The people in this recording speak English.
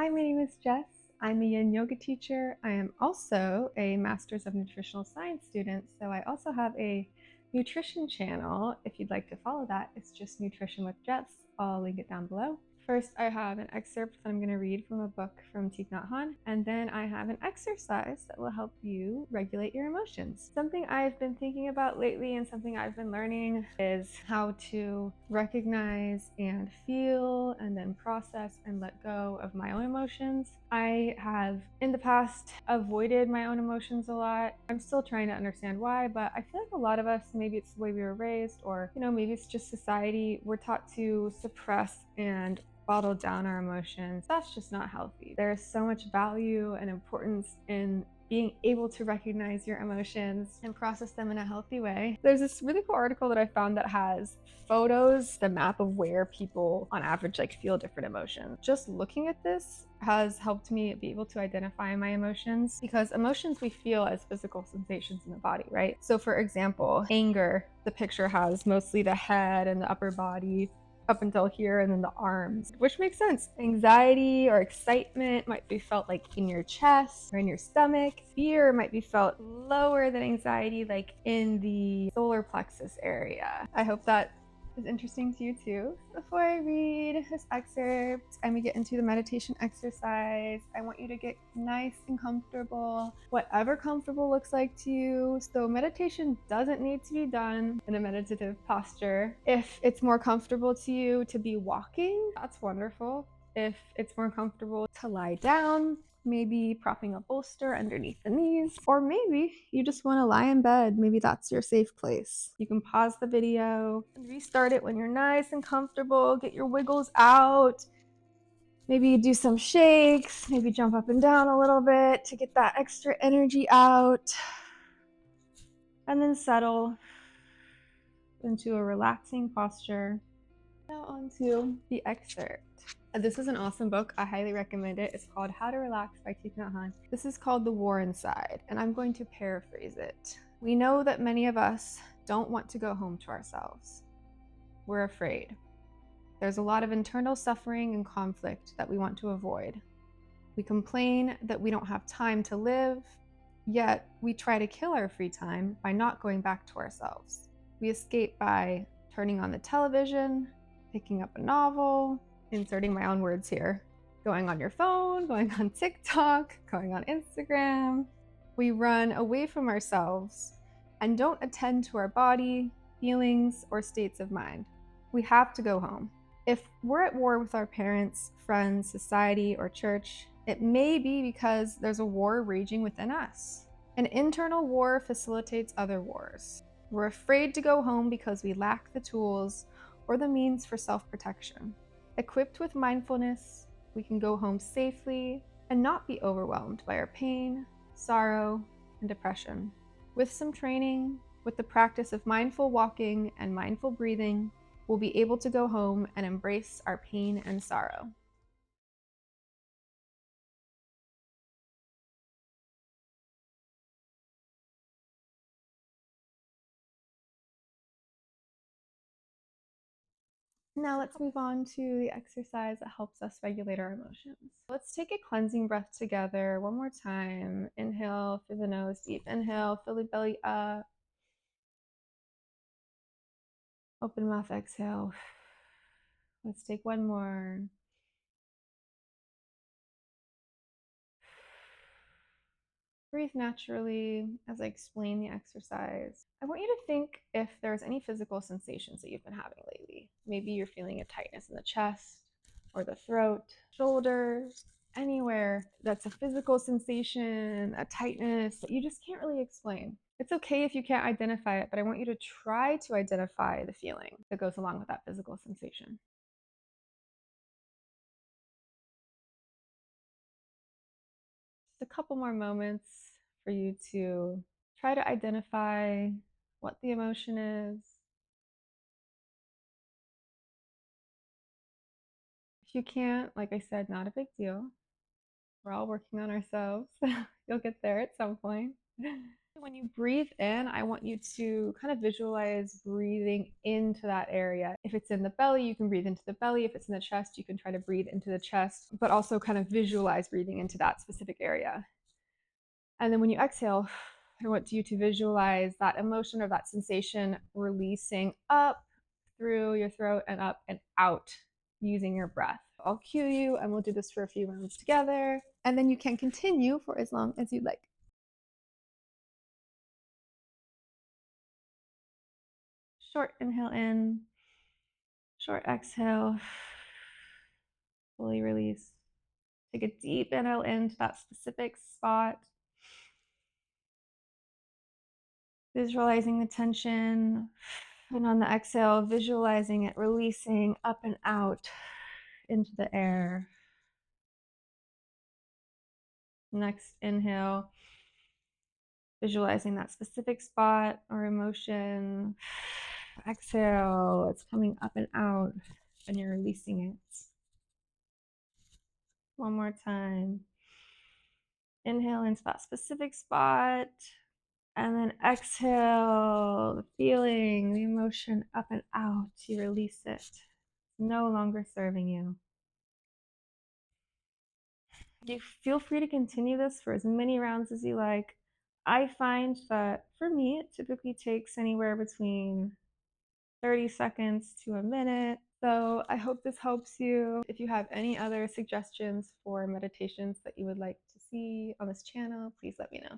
Hi, my name is Jess. I'm a yin yoga teacher. I am also a Master's of Nutritional Science student, so I also have a nutrition channel. If you'd like to follow that, it's just Nutrition with Jess. I'll link it down below. First, I have an excerpt that I'm going to read from a book from Thich Nhat Hanh, and then I have an exercise that will help you regulate your emotions. Something I've been thinking about lately and something I've been learning is how to recognize and feel and then process and let go of my own emotions. I have in the past avoided my own emotions a lot. I'm still trying to understand why, but I feel like a lot of us, maybe it's the way we were raised, or maybe it's just society, we're taught to suppress and bottle down our emotions. That's just not healthy. There's so much value and importance in being able to recognize your emotions and process them in a healthy way. There's this really cool article that I found that has photos, the map of where people on average feel different emotions. Just looking at this has helped me be able to identify my emotions, because emotions we feel as physical sensations in the body, right? So for example, anger, the picture has mostly the head and the upper body up until here, and then the arms, which makes sense. Anxiety or excitement might be felt in your chest or in your stomach. Fear might be felt lower than anxiety, in the solar plexus area. I hope that is interesting to you too. Before I read this excerpt and we get into the meditation exercise, I want you to get nice and comfortable, whatever comfortable looks like to you. So meditation doesn't need to be done in a meditative posture. If it's more comfortable to you to be walking, that's wonderful. If it's more comfortable to lie down, maybe propping a bolster underneath the knees, or maybe you just want to lie in bed. Maybe that's your safe place. You can pause the video and restart it when you're nice and comfortable. Get your wiggles out. Maybe do some shakes, maybe jump up and down a little bit to get that extra energy out. And then settle into a relaxing posture. Now onto the excerpt. This is an awesome book. I highly recommend it. It's called How to Relax by Thich Nhat Hanh. This is called The War Inside, and I'm going to paraphrase it. We know that many of us don't want to go home to ourselves. We're afraid. There's a lot of internal suffering and conflict that we want to avoid. We complain that we don't have time to live, yet we try to kill our free time by not going back to ourselves. We escape by turning on the television, picking up a novel, inserting my own words here, going on your phone, going on TikTok, going on Instagram. We run away from ourselves and don't attend to our body, feelings, or states of mind. We have to go home. If we're at war with our parents, friends, society, or church, it may be because there's a war raging within us. An internal war facilitates other wars. We're afraid to go home because we lack the tools or the means for self-protection. Equipped with mindfulness, we can go home safely and not be overwhelmed by our pain, sorrow, and depression. With some training, with the practice of mindful walking and mindful breathing, we'll be able to go home and embrace our pain and sorrow. Now let's move on to the exercise that helps us regulate our emotions. Let's take a cleansing breath together one more time. Inhale through the nose, deep inhale, fill the belly up. Open mouth, exhale. Let's take one more. Breathe naturally as I explain the exercise. I want you to think if there's any physical sensations that you've been having lately. Maybe you're feeling a tightness in the chest or the throat, shoulders, anywhere that's a physical sensation, a tightness that you just can't really explain. It's okay if you can't identify it, but I want you to try to identify the feeling that goes along with that physical sensation. Just a couple more moments for you to try to identify what the emotion is. If you can't, like I said, not a big deal. We're all working on ourselves. You'll get there at some point. When you breathe in, I want you to kind of visualize breathing into that area. If it's in the belly, you can breathe into the belly. If it's in the chest, you can try to breathe into the chest, but also kind of visualize breathing into that specific area. And then when you exhale, I want you to visualize that emotion or that sensation releasing up through your throat and up and out using your breath. I'll cue you and we'll do this for a few rounds together. And then you can continue for as long as you'd like. Short inhale in, short exhale, fully release. Take a deep inhale into that specific spot, visualizing the tension. And on the exhale, visualizing it releasing up and out into the air. Next inhale, visualizing that specific spot or emotion. Exhale, it's coming up and out, and you're releasing it. One more time. Inhale into that specific spot, and then exhale, the feeling, the emotion up and out. You release it. It's no longer serving you. You feel free to continue this for as many rounds as you like. I find that for me, it typically takes anywhere between 30 seconds to a minute. So I hope this helps you. If you have any other suggestions for meditations that you would like to see on this channel, please let me know.